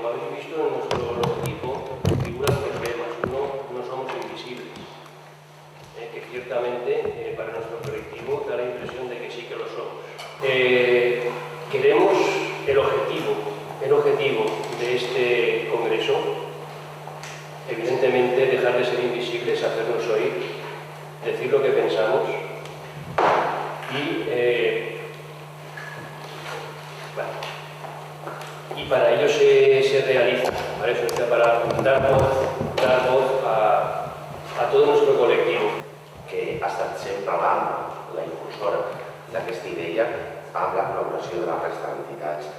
como habéis visto en nuestro logotipo, figuran dos lemas. Uno, no somos invisibles, que ciertamente para nuestro colectivo da la impresión de que sí que lo somos. Queremos el objetivo de este congreso, evidentemente dejar de ser invisibles, hacernos oír, decir lo que pensamos y para ello se realiza, para eso está, para dar voz a todo nuestro colectivo. Que ha estat sempre la impulsora d'aquesta idea amb la col·laboració de la resta d'entitats.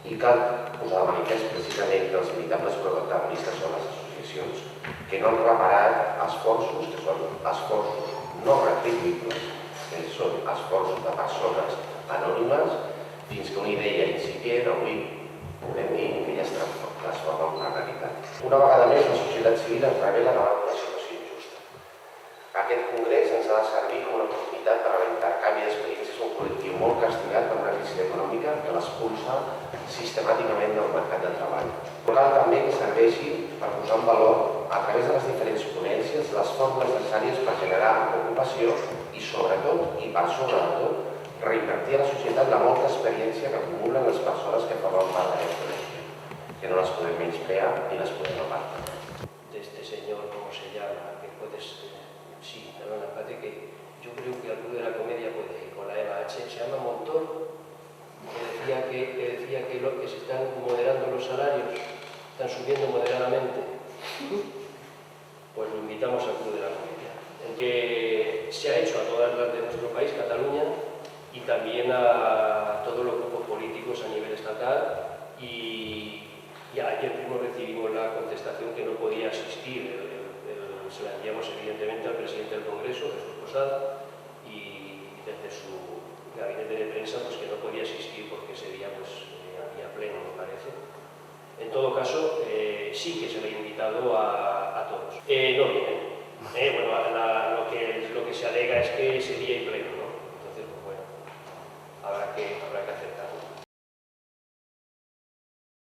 I cal posar de manifest precisament que els veritables protagonistes són les associacions, que no han reparat esforços, que són esforços no retribuïbles, que són esforços de persones anònimes, fins que una idea incipient avui podem dir que ja es transforma en una realitat. Una vegada més, la societat civil ens revela davant d'una situació injusta. Aquest congrés ens ha de servir com una oportunitat per a l'intercanvi d'experiències un col·lectiu molt castigat per una crisi econòmica que l'expulsa sistemàticament del mercat de treball. Però cal també que serveixi per posar en valor, a través de les diferents ponències, les fórmules necessàries per generar ocupació i, sobretot, i per sobre de tot, reinvertir a la societat la molta experiència que acumulen les persones que formen part d'aquest col·lectiu, que no les podem menysprear ni les podem apartar. De este señor, ¿cómo se llama? Que puedes... Sí, perdona, aparte que yo creo que al Club de la Comedia puede ir con la Eva H. Se llama Montoro, que decía que lo que se están moderando los salarios, están subiendo moderadamente. Pues lo invitamos al Club de la Comedia. Que se ha hecho a todas las de nuestro país, Cataluña, y también a todos los grupos políticos a nivel estatal. Y ayer mismo recibimos la contestación que no podía asistir. Se la enviamos evidentemente al presidente del Congreso, Jesús Posada, y desde su gabinete de prensa pues que no podía asistir porque ese día pues había pleno, me parece. En todo caso, sí que se le ha invitado a todos. No vienen. Bueno,